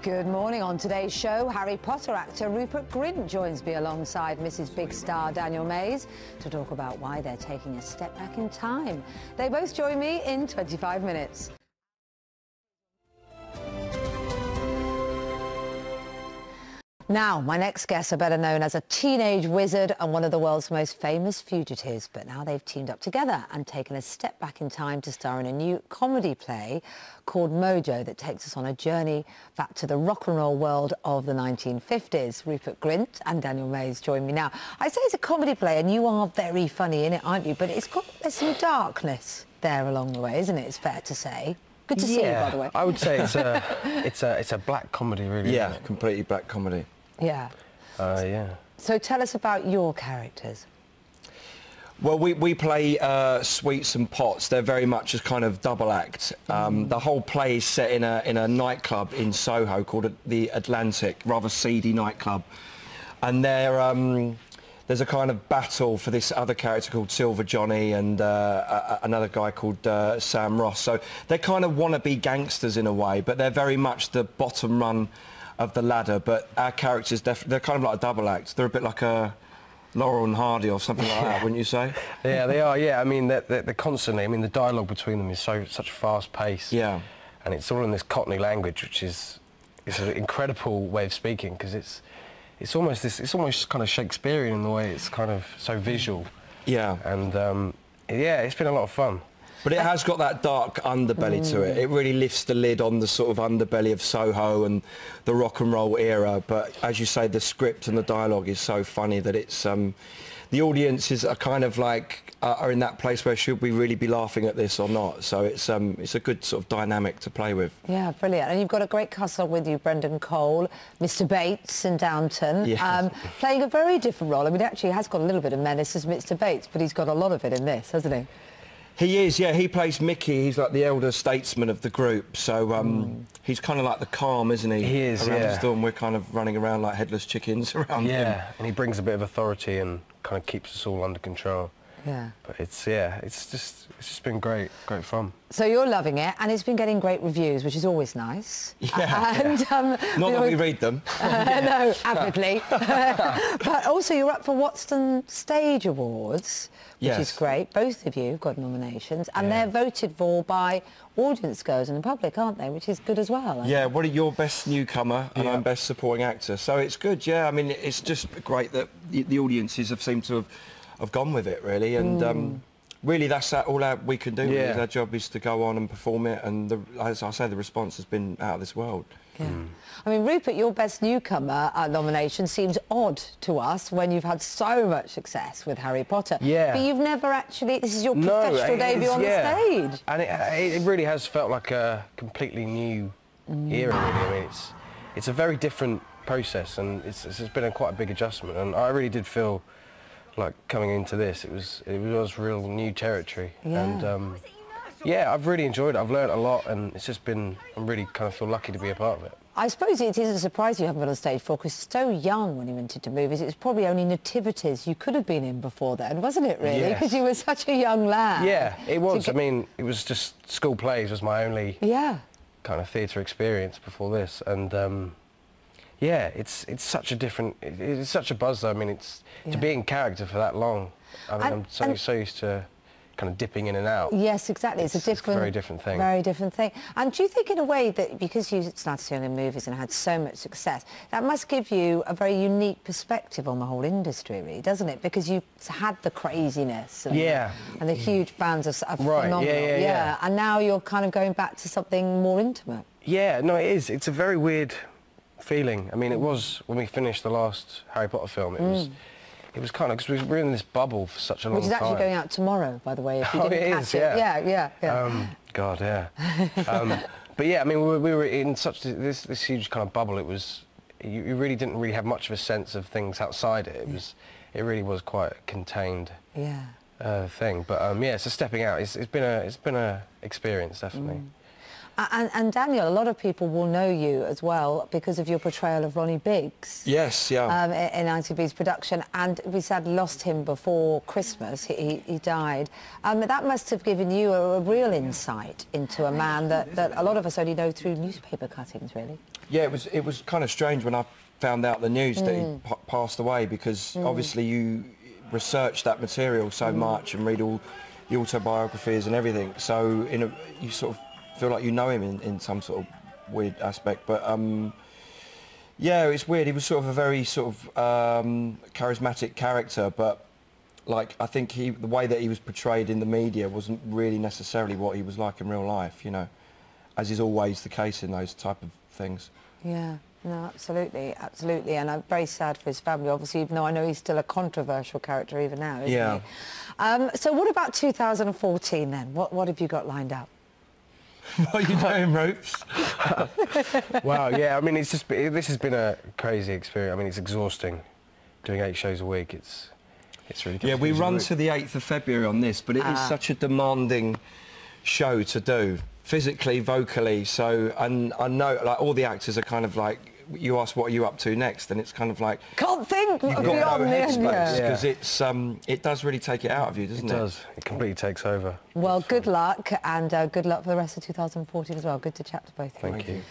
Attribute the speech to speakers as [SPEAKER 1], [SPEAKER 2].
[SPEAKER 1] Good morning. On today's show, Harry Potter actor Rupert Grint joins me alongside Mrs. Big star Daniel Mays to talk about why they're taking a step back in time. They both join me in 25 minutes. Now, my next guests are better known as a teenage wizard and one of the world's most famous fugitives, but now they've teamed up together and taken a step back in time to star in a new comedy play called Mojo that takes us on a journey back to the rock and roll world of the 1950s. Rupert Grint and Daniel Mays join me now. I say it's a comedy play and you are very funny in it, aren't you? But there's some darkness there along the way, isn't it? It's fair to say. Good to see you, by the way.
[SPEAKER 2] I would say it's a black comedy, really.
[SPEAKER 3] Yeah, completely black comedy.
[SPEAKER 1] Yeah.
[SPEAKER 2] Yeah.
[SPEAKER 1] So tell us about your characters.
[SPEAKER 3] Well, we play Sweets and Pots. They're very much a kind of double act. The whole play is set in a nightclub in Soho called the Atlantic, rather seedy nightclub. And there's a kind of battle for this other character called Silver Johnny and another guy called Sam Ross. So they kind of want to be gangsters in a way, but they're very much the bottom run of the ladder. But our characters, they're kind of like a double act. They're a bit like a Laurel and Hardy or something like that, wouldn't you say?
[SPEAKER 2] Yeah, they are. Yeah, I mean, they're constantly. I mean, the dialogue between them is such fast pace.
[SPEAKER 3] Yeah.
[SPEAKER 2] And it's all in this Cockney language, which is an incredible way of speaking because it's almost kind of Shakespearean in the way it's kind of so visual.
[SPEAKER 3] Yeah.
[SPEAKER 2] And yeah, it's been a lot of fun.
[SPEAKER 3] But it has got that dark underbelly to it. It really lifts the lid on the sort of underbelly of Soho and the rock and roll era. But as you say, the script and the dialogue is so funny that it's the audiences are kind of like are in that place where should we really be laughing at this or not? So it's a good sort of dynamic to play with.
[SPEAKER 1] Yeah, brilliant. And you've got a great cast with you, Brendan Cole, Mr. Bates in Downton,
[SPEAKER 3] Yes.
[SPEAKER 1] playing a very different role. I mean, actually, he has got a little bit of menace as Mr. Bates, but he's got a lot of it in this, hasn't he?
[SPEAKER 3] He is, yeah. He plays Mickey. He's like the elder statesman of the group. So he's kind of like the calm, isn't he?
[SPEAKER 2] He is,
[SPEAKER 3] around
[SPEAKER 2] yeah.
[SPEAKER 3] the storm, we're kind of running around like headless chickens around him.
[SPEAKER 2] Yeah, and he brings a bit of authority and kind of keeps us all under control.
[SPEAKER 1] Yeah.
[SPEAKER 2] But it's just been great fun.
[SPEAKER 1] So you're loving it, and it's been getting great reviews, which is always nice.
[SPEAKER 3] Yeah.
[SPEAKER 1] And,
[SPEAKER 3] Not that we read them.
[SPEAKER 1] No, avidly. But also you're up for Watson Stage Awards, which is great. Both of you have got nominations, and they're voted for by audience goers and the public, aren't they? Which is good as well.
[SPEAKER 3] Yeah, what are your best newcomer and I'm best supporting actor. So it's good, yeah. I mean, it's just great that the audiences have seemed to have gone with it, really. And really, that's all we can do.
[SPEAKER 2] Yeah.
[SPEAKER 3] Our job is to go on and perform it. And as I say, the response has been out of this world.
[SPEAKER 1] Yeah. I mean, Rupert, your Best Newcomer nomination seems odd to us when you've had so much success with Harry Potter.
[SPEAKER 2] Yeah.
[SPEAKER 1] But you've never actually... This is your professional debut on the stage.
[SPEAKER 2] And it really has felt like a completely new era, really. I mean, it's a very different process, and it's been quite a big adjustment. And I really did feel like coming into this, it was real new territory.
[SPEAKER 1] Yeah.
[SPEAKER 2] And yeah, I've really enjoyed it. I've learned a lot, and it's just been, I'm really kind of feel lucky to be a part of it.
[SPEAKER 1] I suppose it is a surprise you haven't been on stage before, because so young when you went into movies. It was probably only nativities you could have been in before then, wasn't it, really? Because you were such a young lad.
[SPEAKER 2] Yeah, it was. I mean, it was just school plays was my only kind of theatre experience before this. And yeah, it's such a different... It's such a buzz, though. I mean, to be in character for that long. I mean, I'm so used to kind of dipping in and out.
[SPEAKER 1] Yes, exactly. It's a
[SPEAKER 2] very different thing.
[SPEAKER 1] Very different thing. And do you think, in a way, that because you started doing in movies and had so much success, that must give you a very unique perspective on the whole industry, really, doesn't it? Because you've had the craziness and, and the huge fans are phenomenal. Yeah. And now you're kind of going back to something more intimate.
[SPEAKER 2] Yeah, no, it is. It's a very weird feeling. I mean, it was when we finished the last Harry Potter film. It was kind of, because we were in this bubble for such a long time.
[SPEAKER 1] Which is actually going out tomorrow, by the way, if you didn't catch it.
[SPEAKER 2] Yeah. God, yeah. But yeah, I mean, we were in such this huge kind of bubble. It was, you really didn't really have much of a sense of things outside it. It really was quite a contained thing. But yeah, so stepping out, it's been a experience, definitely.
[SPEAKER 1] And Daniel, a lot of people will know you as well because of your portrayal of Ronnie Biggs.
[SPEAKER 3] Yes, yeah.
[SPEAKER 1] In ITV's production, and we sadly lost him before Christmas. He died. That must have given you a real insight into a man that a lot of us only know through newspaper cuttings, really.
[SPEAKER 3] Yeah, it was kind of strange when I found out the news that he passed away, because obviously you research that material so much and read all the autobiographies and everything, so you sort of feel like you know him in some sort of weird aspect. But yeah, it's weird. He was sort of a very sort of charismatic character, but like I think the way that he was portrayed in the media wasn't really necessarily what he was like in real life, you know, as is always the case in those type of things.
[SPEAKER 1] Yeah. No, absolutely, absolutely, and I'm very sad for his family, obviously, even though I know he's still a controversial character even now, isn't he? So what about 2014 then? What have you got lined up?
[SPEAKER 3] What are you doing, Ropes?
[SPEAKER 2] Wow, yeah, I mean, this has been a crazy experience. I mean, it's exhausting, doing 8 shows a week. It's really difficult.
[SPEAKER 3] Yeah, we run to the 8th of February on this, but it is such a demanding show to do, physically, vocally, so, and I know, like, all the actors are kind of like, you ask what are you up to next, and it's kind of like...
[SPEAKER 1] Can't think
[SPEAKER 3] you've got
[SPEAKER 1] beyond
[SPEAKER 3] no headspace, because
[SPEAKER 2] yeah.
[SPEAKER 3] it does really take it out of you, doesn't it?
[SPEAKER 2] It does. It completely takes over.
[SPEAKER 1] Well, good luck, and good luck for the rest of 2014 as well. Good to chat to both of you.
[SPEAKER 2] Thank you.